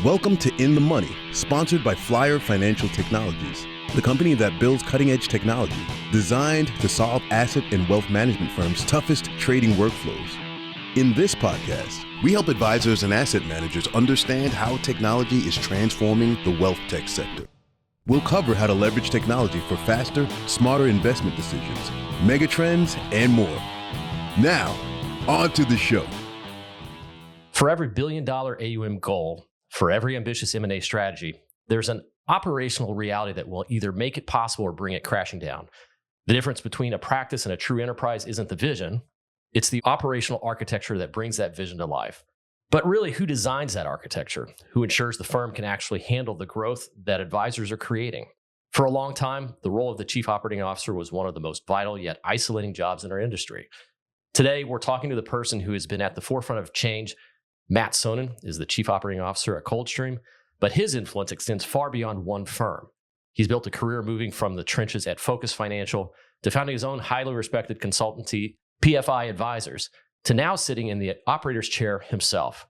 Welcome to In the Money, sponsored by Flyer Financial Technologies, the company that builds cutting-edge technology designed to solve asset and wealth management firms' toughest trading workflows. In this podcast, we help advisors and asset managers understand how technology is transforming the wealth tech sector. We'll cover how to leverage technology for faster, smarter investment decisions, megatrends, and more. Now, on to the show. For every billion-dollar AUM goal, for every ambitious M&A strategy, there's an operational reality that will either make it possible or bring it crashing down. The difference between a practice and a true enterprise isn't the vision, it's the operational architecture that brings that vision to life. But really, who designs that architecture? Who ensures the firm can actually handle the growth that advisors are creating? For a long time, the role of the chief operating officer was one of the most vital yet isolating jobs in our industry. Today, we're talking to the person who has been at the forefront of change. Matt Sonnen is the Chief Operating Officer at Coldstream, but his influence extends far beyond one firm. He's built a career moving from the trenches at Focus Financial to founding his own highly respected consultancy, PFI Advisors, to now sitting in the operator's chair himself.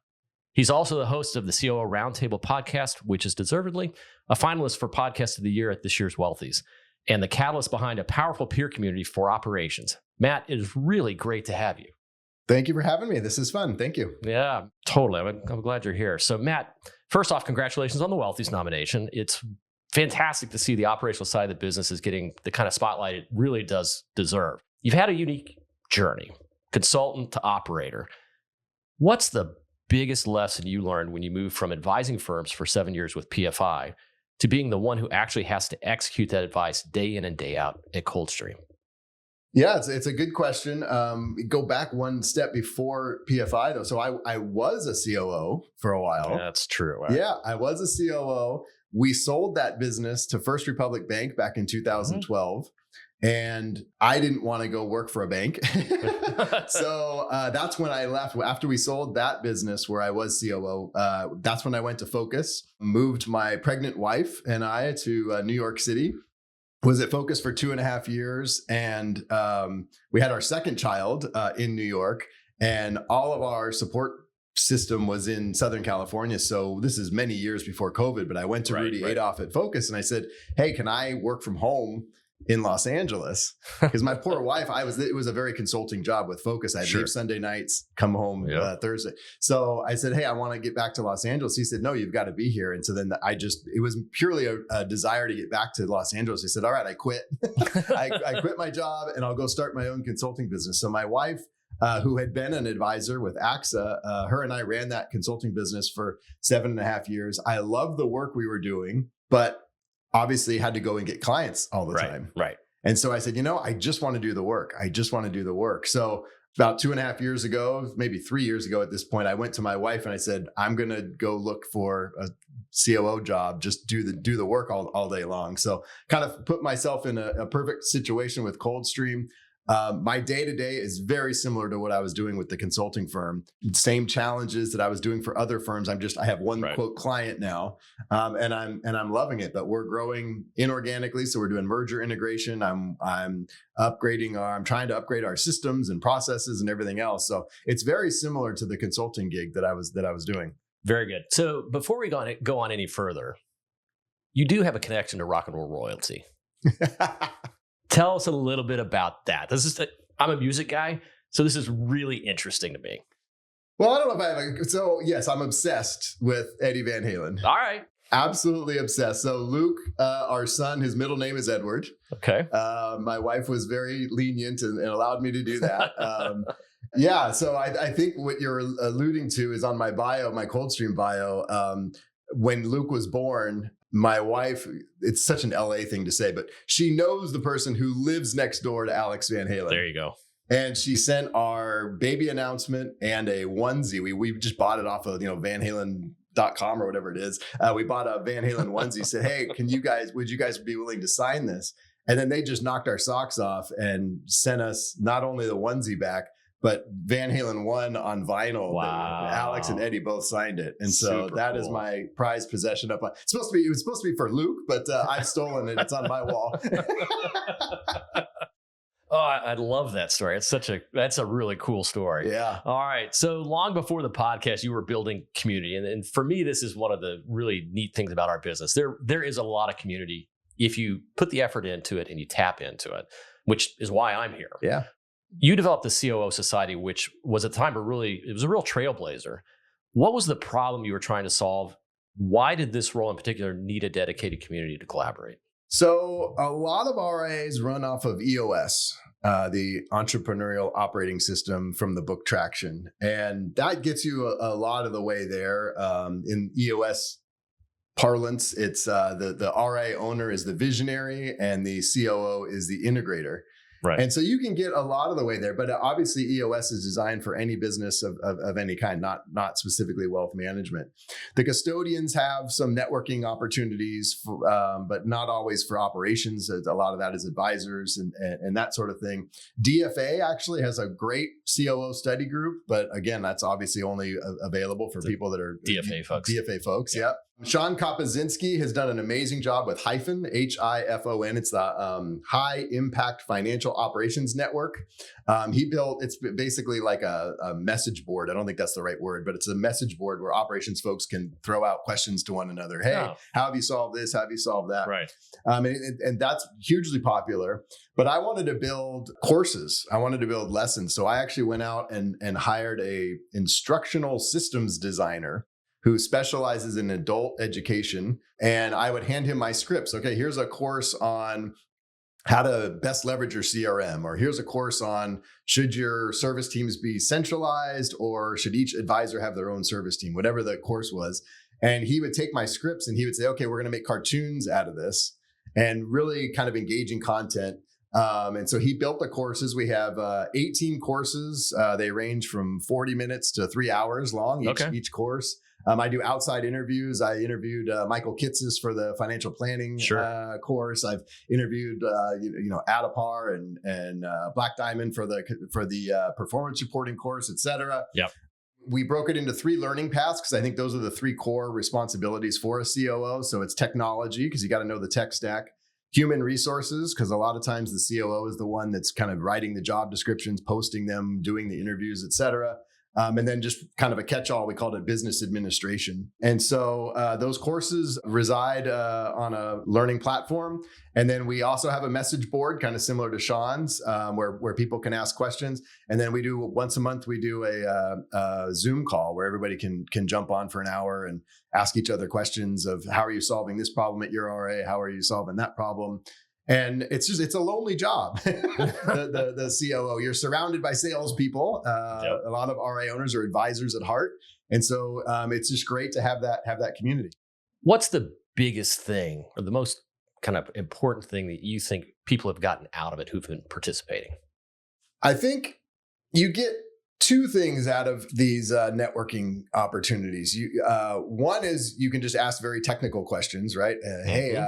He's also the host of the COO Roundtable podcast, which is deservedly a finalist for Podcast of the Year at this year's Wealthies, and the catalyst behind a powerful peer community for operations. Matt, it is really great to have you. Thank you for having me. This is fun. Thank you. Yeah, totally. I'm glad you're here. So, Matt, first off, congratulations on the Wealthies nomination. It's fantastic to see the operational side of the business is getting the kind of spotlight it really does deserve. You've had a unique journey, consultant to operator. What's the biggest lesson you learned when you moved from advising firms for 7 years with PFI to being the one who actually has to execute that advice day in and day out at Coldstream? Yeah, it's a good question. Go back one step before PFI, though. So I was a COO for a while. Yeah, that's true. Right? Yeah, I was a COO. We sold that business to First Republic Bank back in 2012. And I didn't want to go work for a bank. So that's when I left. After we sold that business where I was COO, that's when I went to Focus, moved my pregnant wife and I to New York City. Was at Focus for 2.5 years. And we had our second child in New York. And all of our support system was in Southern California. So this is many years before COVID. But I went to Rudy Adolph at Focus and I said, hey, can I work from home in Los Angeles? Because my poor wife, it was a very consulting job with Focus. I'd leave Sunday nights, come home Thursday. So I said, hey, I want to get back to Los Angeles. He said, no, you've got to be here. And so then it was purely a desire to get back to Los Angeles. I said, all right, I quit. I quit my job and I'll go start my own consulting business. So my wife, who had been an advisor with AXA, her and I ran that consulting business for 7.5 years. I loved the work we were doing, but obviously had to go and get clients all the time. Right. And so I said, I just want to do the work. So about 2.5 years ago, maybe 3 years ago at this point, I went to my wife and I said, I'm going to go look for a COO job, just do the work all day long. So kind of put myself in a perfect situation with Coldstream. My day-to-day is very similar to what I was doing with the consulting firm. Same challenges that I was doing for other firms. I have one quote client now, and I'm loving it. But we're growing inorganically, so we're doing merger integration. I'm trying to upgrade our systems and processes and everything else. So it's very similar to the consulting gig that I was doing. Very good. So before we go on any further, you do have a connection to rock and roll royalty. Tell us a little bit about that. I'm a music guy, so this is really interesting to me. Well, I don't know if so yes, I'm obsessed with Eddie Van Halen. All right. Absolutely obsessed. So Luke, our son, his middle name is Edward. Okay. My wife was very lenient and allowed me to do that. Yeah. So I think what you're alluding to is on my bio, my Coldstream bio. When Luke was born, my wife, it's such an LA thing to say, but she knows the person who lives next door to Alex Van Halen. There you go. And she sent our baby announcement and a onesie. We just bought it off of, vanhalen.com or whatever it is. We bought a Van Halen onesie, said, hey, would you guys be willing to sign this? And then they just knocked our socks off and sent us not only the onesie back, but Van Halen 1 on vinyl. Wow. Alex and Eddie both signed it. And so Super that cool. is my prized possession it was supposed to be for Luke, but I've stolen it. It's on my wall. Oh, I love that story. That's a really cool story. Yeah. All right. So long before the podcast, you were building community. And for me, this is one of the really neat things about our business. There is a lot of community if you put the effort into it and you tap into it, which is why I'm here. Yeah. You developed the COO Society, which was at the time it was a real trailblazer. What was the problem you were trying to solve? Why did this role in particular need a dedicated community to collaborate? So a lot of RIAs run off of EOS, the Entrepreneurial Operating System from the book Traction. And that gets you a lot of the way there. In EOS parlance, it's the RIA owner is the visionary and the COO is the integrator. Right. And so you can get a lot of the way there, but obviously EOS is designed for any business of any kind, not specifically wealth management. The custodians have some networking opportunities, but not always for operations. A lot of that is advisors and that sort of thing. DFA actually has a great COO study group, but again, that's obviously only available for people that are DFA folks. DFA folks, yeah. Sean Kopaczynski has done an amazing job with HIFON, HIFON. It's the High Impact Financial Operations Network. It's basically like a message board. I don't think that's the right word, but it's a message board where operations folks can throw out questions to one another. Hey, how have you solved this? How have you solved that? Right. And that's hugely popular. But I wanted to build courses. I wanted to build lessons. So I actually went out and hired a instructional systems designer who specializes in adult education. And I would hand him my scripts. Okay, here's a course on how to best leverage your CRM, or here's a course on should your service teams be centralized or should each advisor have their own service team, whatever the course was. And he would take my scripts and he would say, okay, we're going to make cartoons out of this and really kind of engaging content. And so he built the courses. We have 18 courses. They range from 40 minutes to 3 hours long, each course. I do outside interviews. I interviewed Michael Kitces for the financial planning course. I've interviewed Adapar and Black Diamond for the performance reporting course, et cetera. Yep. We broke it into 3 learning paths because I think those are the 3 core responsibilities for a COO. So it's technology, because you got to know the tech stack. Human resources, because a lot of times the COO is the one that's kind of writing the job descriptions, posting them, doing the interviews, et cetera. And then just kind of a catch-all, we called it business administration. And so those courses reside on a learning platform. And then we also have a message board, kind of similar to Sean's, where people can ask questions. And then we do once a month, we do a Zoom call where everybody can jump on for an hour and ask each other questions of how are you solving this problem at your RA? How are you solving that problem? And it's a lonely job, the COO. You're surrounded by salespeople. A lot of RA owners are advisors at heart. And so it's just great to have that community. What's the biggest thing or the most kind of important thing that you think people have gotten out of it who've been participating? I think you get 2 things out of these networking opportunities. One is you can just ask very technical questions, right? Hey,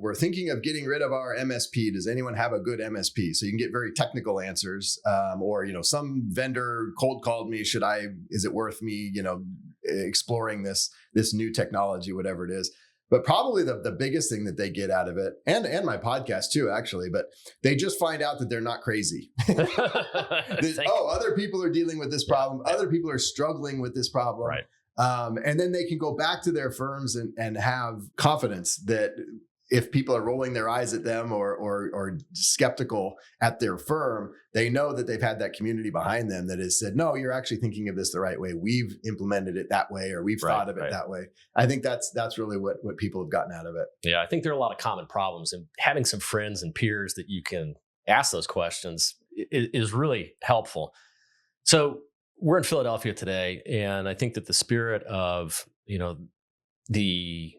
we're thinking of getting rid of our MSP. Does anyone have a good MSP? So you can get very technical answers. Or some vendor cold called me. Is it worth me, exploring this new technology, whatever it is? But probably the biggest thing that they get out of it, and my podcast too, actually, but they just find out that they're not crazy. Other people are dealing with this problem. Other people are struggling with this problem. Right. And then they can go back to their firms and have confidence that if people are rolling their eyes at them or skeptical at their firm, they know that they've had that community behind them that has said, no, you're actually thinking of this the right way. We've implemented it that way, or we've thought of it that way. I think that's really what people have gotten out of it. Yeah, I think there are a lot of common problems, and having some friends and peers that you can ask those questions is really helpful. So we're in Philadelphia today, and I think that the spirit of, the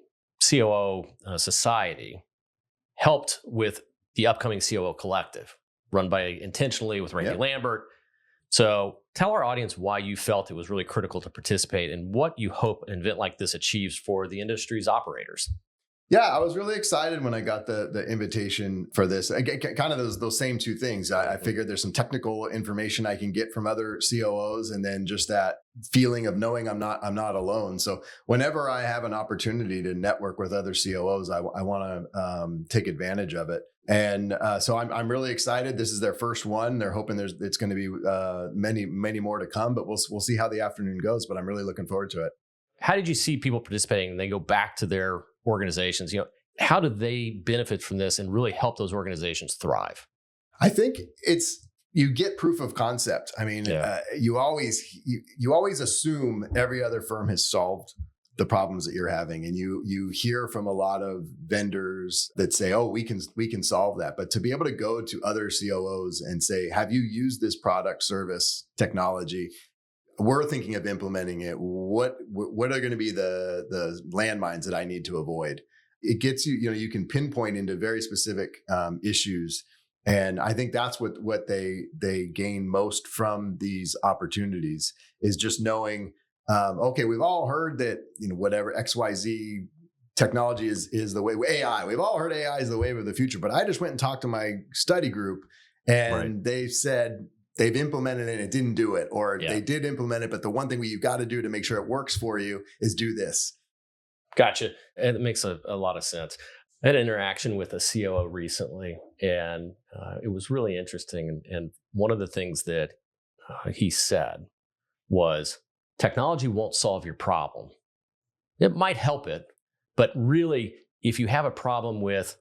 COO Society helped with the upcoming COO Collective, run by Intentionally with Randy Lambert. So tell our audience why you felt it was really critical to participate and what you hope an event like this achieves for the industry's operators. Yeah, I was really excited when I got the invitation for this. Again, kind of those same two things. I figured there's some technical information I can get from other COOs, and then just that feeling of knowing I'm not alone. So whenever I have an opportunity to network with other COOs, I want to take advantage of it. And so I'm really excited. This is their first one. They're hoping it's going to be many more to come, but we'll see how the afternoon goes. But I'm really looking forward to it. How did you see people participating and they go back to their organizations? How do they benefit from this and really help those organizations thrive? I think you get proof of concept. I mean, you always assume every other firm has solved the problems that you're having, and you hear from a lot of vendors that say, "Oh, we can solve that." But to be able to go to other COOs and say, "Have you used this product, service, technology? We're thinking of implementing it. What are going to be the landmines that I need to avoid?" It gets you can pinpoint into very specific issues. And I think that's what they gain most from these opportunities is just knowing, okay, we've all heard that, whatever XYZ technology is the way. AI, we've all heard AI is the wave of the future, but I just went and talked to my study group and they said, they've implemented it and it didn't do it, or they did implement it, but the one thing you've got to do to make sure it works for you is do this. Gotcha. It makes a lot of sense. I had an interaction with a COO recently, and it was really interesting. And one of the things that he said was, technology won't solve your problem. It might help it, but really, if you have a problem with,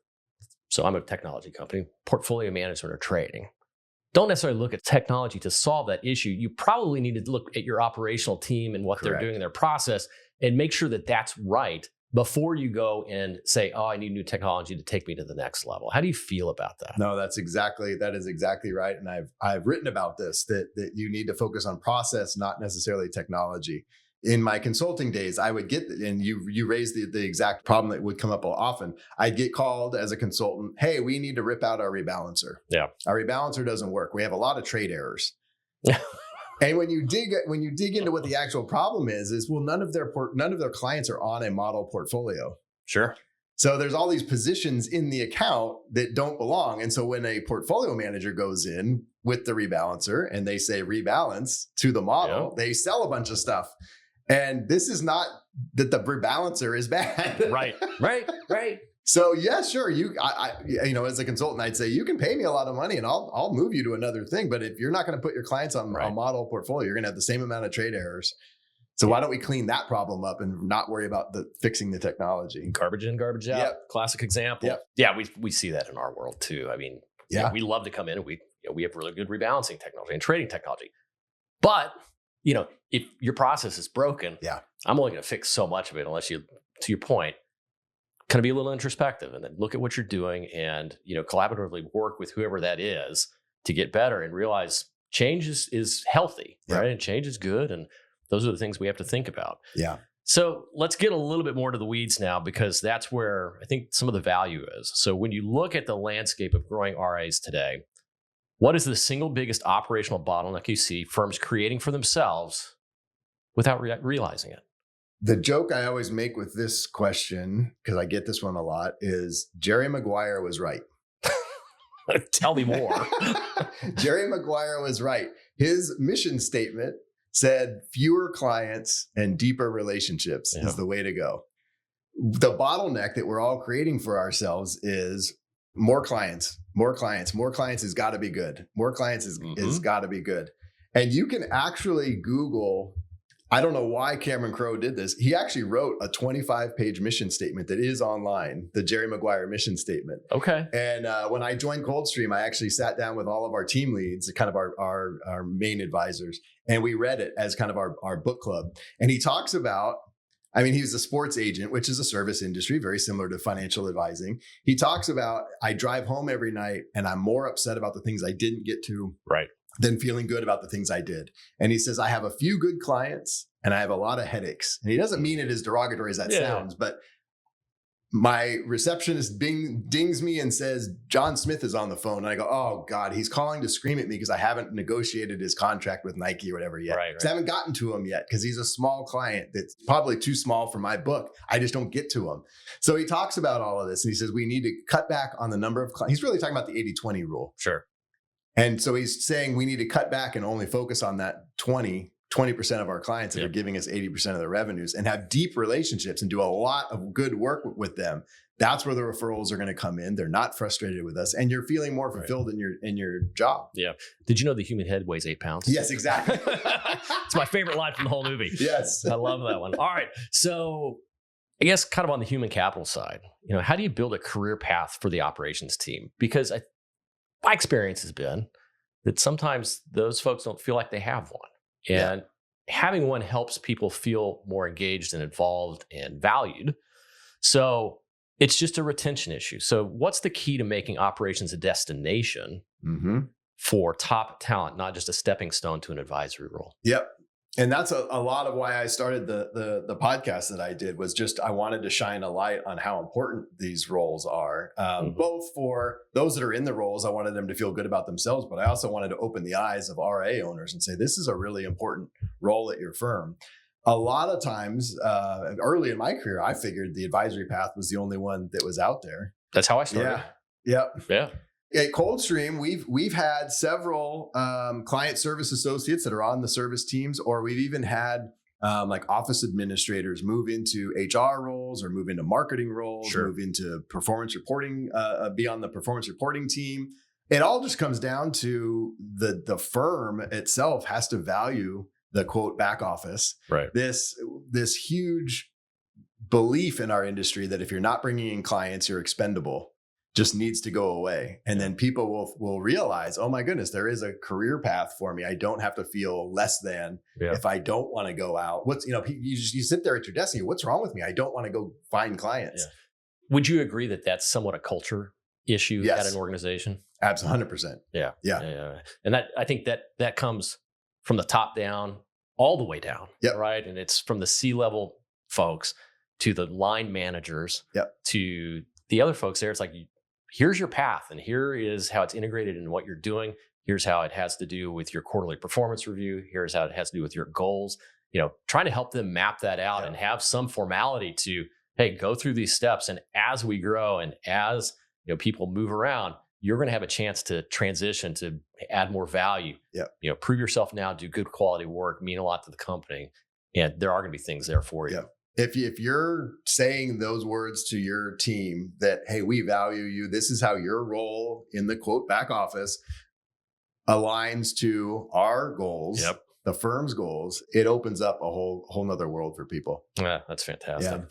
so I'm a technology company, portfolio management or trading, don't necessarily look at technology to solve that issue. You probably need to look at your operational team and what they're doing in their process and make sure that that's right before you go and say, "Oh, I need new technology to take me to the next level." How do you feel about that? No, that is exactly right. And I've written about this, that you need to focus on process, not necessarily technology. In my consulting days, I would get, and you raised the exact problem that would come up often. I'd get called as a consultant, "Hey, we need to rip out our rebalancer. Yeah, our rebalancer doesn't work. We have a lot of trade errors." And when you dig into what the actual problem is well, none of their clients are on a model portfolio. Sure. So there's all these positions in the account that don't belong. And so when a portfolio manager goes in with the rebalancer and they say rebalance to the model, they sell a bunch of stuff. And this is not that the rebalancer is bad. Right. So yeah, sure. I as a consultant, I'd say you can pay me a lot of money and I'll move you to another thing. But if you're not going to put your clients on a model portfolio, you're going to have the same amount of trade errors. So why don't we clean that problem up and not worry about fixing the technology? Garbage in, garbage out. Yep. Classic example. Yep. Yeah, we see that in our world too. I mean, we love to come in and we have really good rebalancing technology and trading technology. But if your process is broken, I'm only going to fix so much of it unless you, to your point, kind of be a little introspective and then look at what you're doing and, collaboratively work with whoever that is to get better and realize change is healthy, right? And change is good. And those are the things we have to think about. Yeah. So let's get a little bit more to the weeds now, because that's where I think some of the value is. So when you look at the landscape of growing RIAs today, what is the single biggest operational bottleneck you see firms creating for themselves without realizing it? The joke I always make with this question, because I get this one a lot, is Jerry Maguire was right. Tell me more. Jerry Maguire was right. His mission statement said fewer clients and deeper relationships is the way to go. The bottleneck that we're all creating for ourselves is more clients. More clients has got to be good. More clients is got to be good. And you can actually Google, I don't know why Cameron Crowe did this. He actually wrote a 25-page mission statement that is online, the Jerry Maguire mission statement. Okay. And when I joined Coldstream, I actually sat down with all of our team leads, kind of our main advisors, and we read it as kind of our book club. And he talks about, he's a sports agent, which is a service industry, very similar to financial advising. He talks about, I drive home every night and I'm more upset about the things I didn't get to than feeling good about the things I did. And he says, I have a few good clients and I have a lot of headaches. And he doesn't mean it as derogatory as that sounds, but my receptionist dings me and says, John Smith is on the phone. And I go, oh God, he's calling to scream at me because I haven't negotiated his contract with Nike or whatever yet. Right. I haven't gotten to him yet because he's a small client that's probably too small for my book. I just don't get to him. So he talks about all of this and he says, we need to cut back on the number of clients. He's really talking about the 80-20 rule. Sure. And so he's saying we need to cut back and only focus on that 20% of our clients that are giving us 80% of the revenues and have deep relationships and do a lot of good work with them. That's where the referrals are going to come in. They're not frustrated with us and you're feeling more fulfilled in your job. Yeah. Did you know the human head weighs 8 pounds? Yes, exactly. It's my favorite line from the whole movie. Yes. I love that one. All right. So I guess kind of on the human capital side, how do you build a career path for the operations team? Because my experience has been that sometimes those folks don't feel like they have one. And having one helps people feel more engaged and involved and valued. So it's just a retention issue. So what's the key to making operations a destination for top talent, not just a stepping stone to an advisory role? Yep. And that's a lot of why I started the podcast that I did was just I wanted to shine a light on how important these roles are, both for those that are in the roles. I wanted them to feel good about themselves, but I also wanted to open the eyes of RA owners and say, this is a really important role at your firm. A lot of times early in my career, I figured the advisory path was the only one that was out there. That's how I started. Yeah. At Coldstream, we've had several client service associates that are on the service teams, or we've even had like office administrators move into HR roles or move into marketing roles, move into performance reporting, be on the performance reporting team. It all just comes down to the firm itself has to value the quote back office. Right. This huge belief in our industry that if you're not bringing in clients, you're expendable. Just needs to go away. And then people will realize, oh my goodness, there is a career path for me. I don't have to feel less than if I don't want to go out. You sit there at your desk and you, what's wrong with me? I don't want to go find clients. Yeah. Would you agree that that's somewhat a culture issue at an organization? Absolutely. 100%. Yeah. And I think that comes from the top down all the way down. Right. And it's from the C-level folks to the line managers to the other folks there. It's like, here's your path and here is how it's integrated in what you're doing. Here's how it has to do with your quarterly performance review. Here's how it has to do with your goals. Trying to help them map that out and have some formality to, hey, go through these steps. And as we grow and as people move around, you're going to have a chance to transition to add more value. Prove yourself now, do good quality work, mean a lot to the company. And there are going to be things there for you. If you're saying those words to your team that, hey, we value you, this is how your role in the quote back office aligns to our goals, the firm's goals, it opens up a whole nother world for people. Yeah, that's fantastic.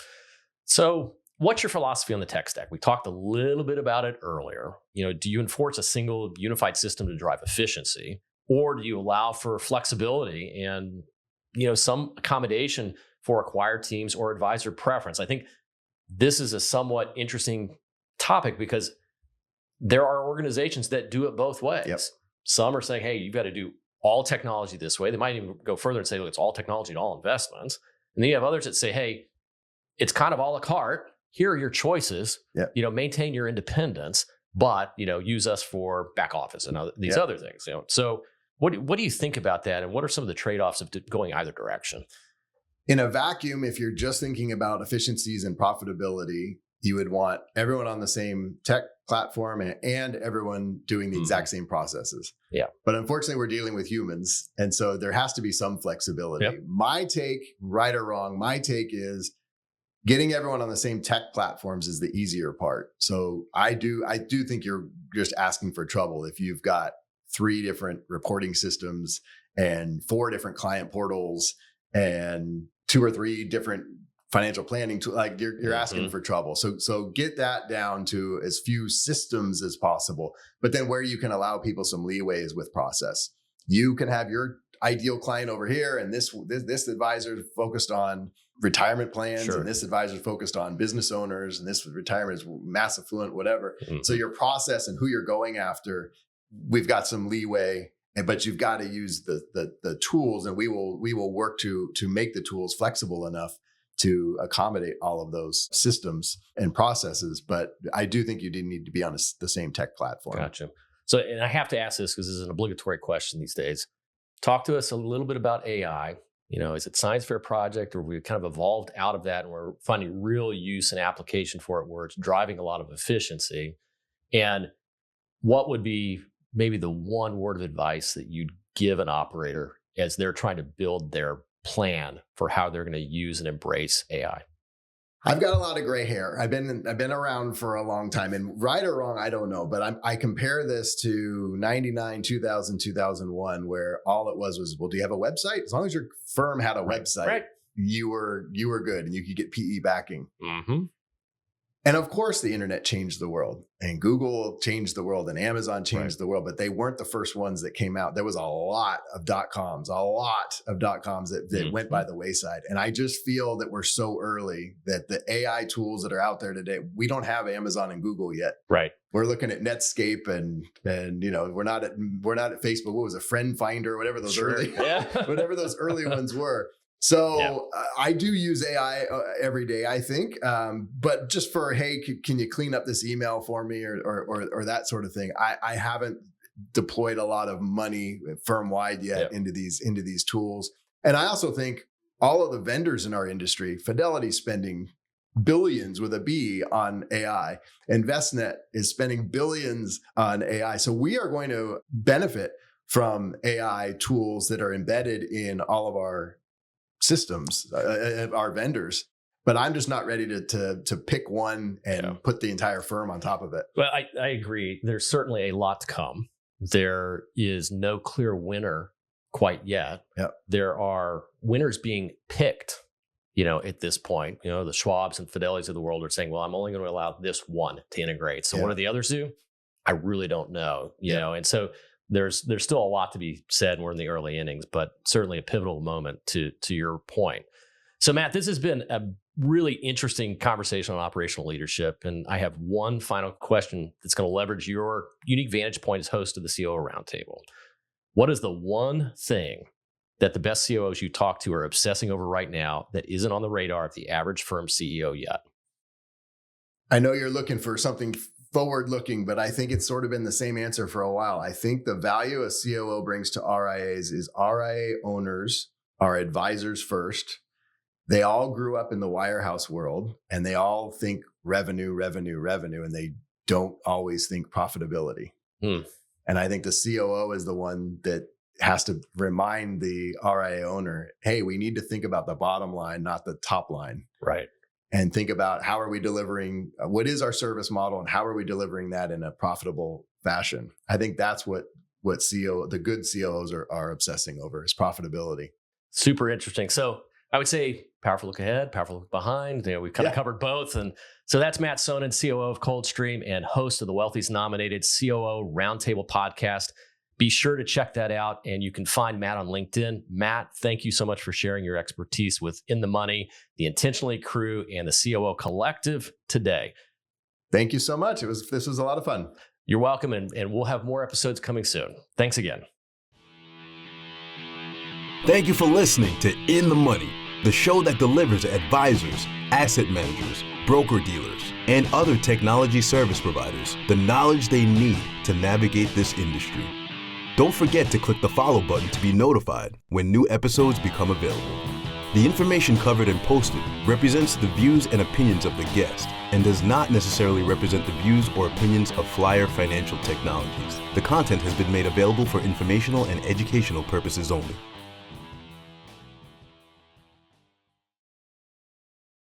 So what's your philosophy on the tech stack? We talked a little bit about it earlier. Do you enforce a single unified system to drive efficiency, or do you allow for flexibility and some accommodation for acquired teams or advisor preference? I think this is a somewhat interesting topic because there are organizations that do it both ways. Some are saying, hey, you've got to do all technology this way. They might even go further and say, look, it's all technology and all investments. And then you have others that say, hey, it's kind of a la carte. Here are your choices. Maintain your independence, but use us for back office and these other things. So what do you think about that? And what are some of the trade-offs of going either direction? In a vacuum, if you're just thinking about efficiencies and profitability, you would want everyone on the same tech platform and everyone doing the exact same processes. But unfortunately, we're dealing with humans. And so there has to be some flexibility. My take, right or wrong, is getting everyone on the same tech platforms is the easier part. So I do think you're just asking for trouble if you've got 3 different reporting systems and 4 different client portals and 2 or 3 different financial planning tools. Like you're asking for trouble. So get that down to as few systems as possible, but then where you can allow people some leeways with process. You can have your ideal client over here, and this advisor is focused on retirement plans, and this advisor is focused on business owners, and this retirement is mass affluent, whatever. So your process and who you're going after, we've got some leeway. But you've got to use the tools, and we will work to make the tools flexible enough to accommodate all of those systems and processes. But I do think you do need to be on the same tech platform. Gotcha. So, and I have to ask this because this is an obligatory question these days. Talk to us a little bit about AI. Is it science fair project, or we kind of evolved out of that and we're finding real use and application for it where it's driving a lot of efficiency? And what would be maybe the one word of advice that you'd give an operator as they're trying to build their plan for how they're going to use and embrace AI? I've got a lot of gray hair. I've been around for a long time, and right or wrong, I don't know. But I compare this to 99, 2000, 2001, where all it was, well, do you have a website? As long as your firm had a website, you were good, and you could get PE backing. Mm-hmm. And of course, the internet changed the world, and Google changed the world, and Amazon changed the world, but they weren't the first ones that came out. There was a lot of .coms that went by the wayside. And I just feel that we're so early that the AI tools that are out there today, we don't have Amazon and Google yet. Right. We're looking at Netscape and we're not at Facebook. What was it? Friend Finder, whatever those whatever those early ones were. So I do use AI every day, I think, but just for, hey, can you clean up this email for me or that sort of thing? I haven't deployed a lot of money firm wide yet into these tools. And I also think all of the vendors in our industry, Fidelity spending billions with a B on AI. InvestNet is spending billions on AI. So we are going to benefit from AI tools that are embedded in all of our systems, our vendors, but I'm just not ready to pick one and put the entire firm on top of it. Well, I agree. There's certainly a lot to come. There is no clear winner quite yet. Yep. There are winners being picked, at this point. The Schwabs and Fidelities of the world are saying, well, I'm only going to allow this one to integrate. So what do the others do? I really don't know, and so there's still a lot to be said, and we're in the early innings, but certainly a pivotal moment to your point. So Matt, this has been a really interesting conversation on operational leadership. And I have one final question that's going to leverage your unique vantage point as host of the COO Roundtable. What is the one thing that the best COOs you talk to are obsessing over right now that isn't on the radar of the average firm CEO yet? I know you're looking for something forward-looking, but I think it's sort of been the same answer for a while. I think the value a COO brings to RIAs is RIA owners are advisors first. They all grew up in the wirehouse world, and they all think revenue, and they don't always think profitability. And I think the COO is the one that has to remind the RIA owner, hey, we need to think about the bottom line, not the top line. Right. And think about how are we delivering, what is our service model, and how are we delivering that in a profitable fashion? I think that's what the good COOs are obsessing over, is profitability. Super interesting. So I would say powerful look ahead, powerful look behind. We've kind of covered both. And so that's Matt Sonnen, COO of Coldstream and host of the Wealthy's nominated COO Roundtable podcast. Be sure to check that out, and you can find Matt on LinkedIn. Matt, thank you so much for sharing your expertise with In the Money, the Intentionally Crew, and the COO Collective today. Thank you so much. This was a lot of fun. You're welcome, and we'll have more episodes coming soon. Thanks again. Thank you for listening to In the Money, the show that delivers advisors, asset managers, broker-dealers, and other technology service providers the knowledge they need to navigate this industry. Don't forget to click the follow button to be notified when new episodes become available. The information covered and posted represents the views and opinions of the guest and does not necessarily represent the views or opinions of Flyer Financial Technologies. The content has been made available for informational and educational purposes only.